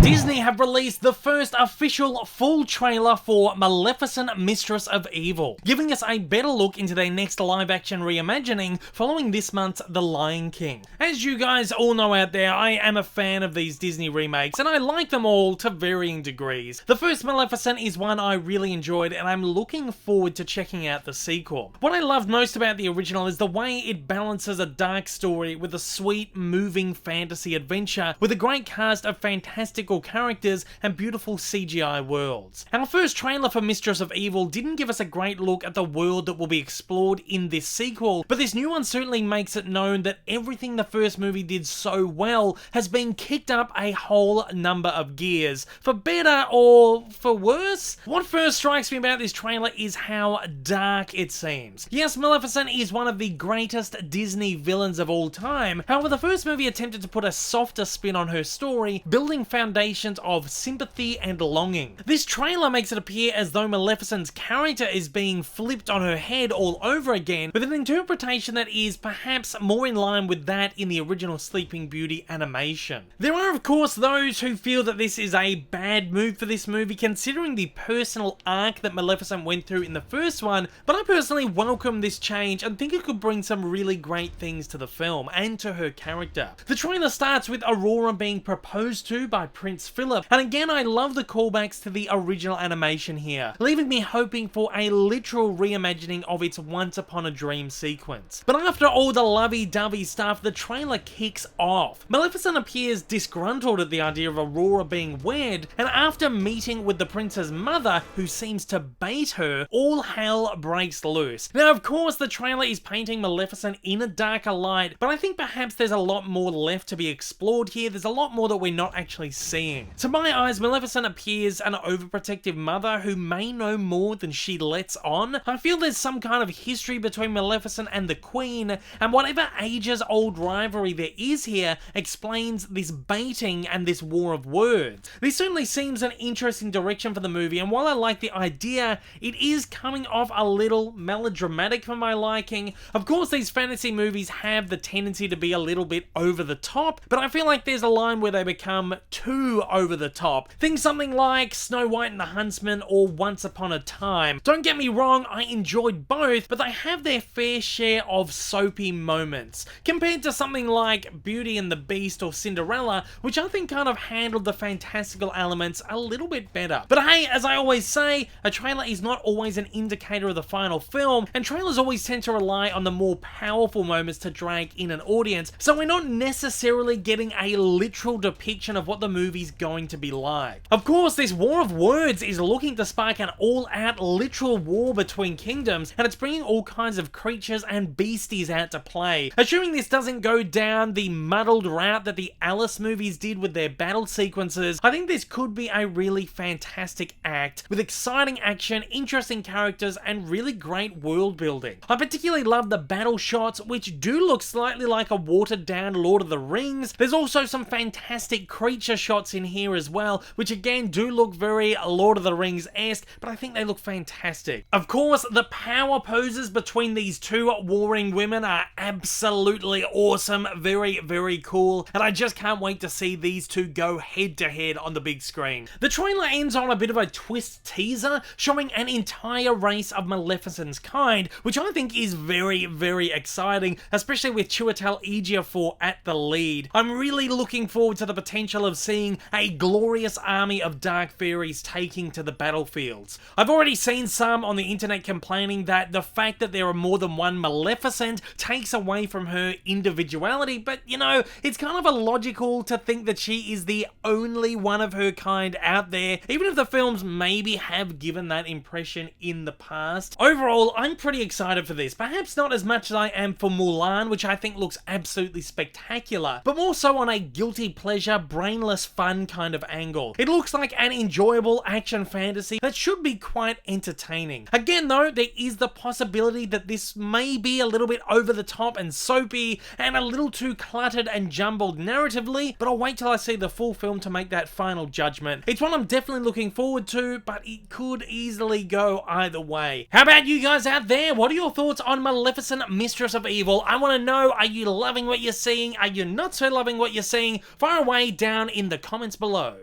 Disney have released the first official full trailer for Maleficent, Mistress of Evil, giving us a better look into their next live-action reimagining following this month's The Lion King. As you guys all know out there, I am a fan of these Disney remakes, and I like them all to varying degrees. The first Maleficent is one I really enjoyed, and I'm looking forward to checking out the sequel. What I loved most about the original is the way it balances a dark story with a sweet, moving fantasy adventure with a great cast of fantastical characters and beautiful CGI worlds. Our first trailer for Mistress of Evil didn't give us a great look at the world that will be explored in this sequel, but this new one certainly makes it known that everything the first movie did so well has been kicked up a whole number of gears, for better or for worse. What first strikes me about this trailer is how dark it seems. Yes, Maleficent is one of the greatest Disney villains of all time, however the first movie attempted to put a softer spin on her story, building foundations of sympathy and longing. This trailer makes it appear as though Maleficent's character is being flipped on her head all over again, with an interpretation that is perhaps more in line with that in the original Sleeping Beauty animation. There are of course those who feel that this is a bad move for this movie considering the personal arc that Maleficent went through in the first one, but I personally welcome this change and think it could bring some really great things to the film and to her character. The trailer starts with Aurora being proposed to by Prince Philip, and again I love the callbacks to the original animation here, leaving me hoping for a literal reimagining of its Once Upon a Dream sequence. But after all the lovey-dovey stuff, the trailer kicks off. Maleficent appears disgruntled at the idea of Aurora being wed, and after meeting with the prince's mother, who seems to bait her, all hell breaks loose. Now of course the trailer is painting Maleficent in a darker light, but I think perhaps there's a lot more left to be explored here. There's a lot more that we're not actually seeing. To my eyes, Maleficent appears an overprotective mother who may know more than she lets on. I feel there's some kind of history between Maleficent and the Queen, and whatever ages-old rivalry there is here explains this baiting and this war of words. This certainly seems an interesting direction for the movie, and while I like the idea, it is coming off a little melodramatic for my liking. Of course, these fantasy movies have the tendency to be a little bit over the top, but I feel like there's a line where they become too over the top. Think something like Snow White and the Huntsman or Once Upon a Time. Don't get me wrong, I enjoyed both, but they have their fair share of soapy moments, compared to something like Beauty and the Beast or Cinderella, which I think kind of handled the fantastical elements a little bit better. But hey, as I always say, a trailer is not always an indicator of the final film, and trailers always tend to rely on the more powerful moments to drag in an audience, so we're not necessarily getting a literal depiction of what the movie's going to be like. Of course, this war of words is looking to spark an all-out literal war between kingdoms, and it's bringing all kinds of creatures and beasties out to play. Assuming this doesn't go down the muddled route that the Alice movies did with their battle sequences, I think this could be a really fantastic act with exciting action, interesting characters, and really great world building. I particularly love the battle shots, which do look slightly like a watered down Lord of the Rings. There's also some fantastic creature shots in here as well, which again do look very Lord of the Rings-esque, but I think they look fantastic. Of course, the power poses between these two warring women are absolutely awesome, very, very cool, and I just can't wait to see these two go head to head on the big screen. The trailer ends on a bit of a twist teaser, showing an entire race of Maleficent's kind, which I think is very, very exciting, especially with Chiwetel Ejiofor at the lead. I'm really looking forward to the potential of seeing a glorious army of dark fairies taking to the battlefields. I've already seen some on the internet complaining that the fact that there are more than one Maleficent takes away from her individuality, but you know, it's kind of illogical to think that she is the only one of her kind out there, even if the films maybe have given that impression in the past. Overall, I'm pretty excited for this. Perhaps not as much as I am for Mulan, which I think looks absolutely spectacular, but more so on a guilty pleasure, brainless fun kind of angle. It looks like an enjoyable action fantasy that should be quite entertaining. Again though, there is the possibility that this may be a little bit over the top and soapy and a little too cluttered and jumbled narratively, but I'll wait till I see the full film to make that final judgment. It's one I'm definitely looking forward to, but it could easily go either way. How about you guys out there? What are your thoughts on Maleficent, Mistress of Evil? I want to know, are you loving what you're seeing? Are you not so loving what you're seeing? Fire away down in the comments below.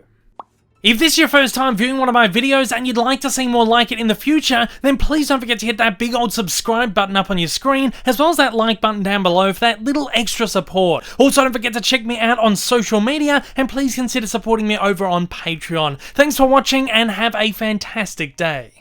If this is your first time viewing one of my videos and you'd like to see more like it in the future, then please don't forget to hit that big old subscribe button up on your screen, as well as that like button down below for that little extra support. Also, don't forget to check me out on social media, and please consider supporting me over on Patreon. Thanks for watching, and have a fantastic day.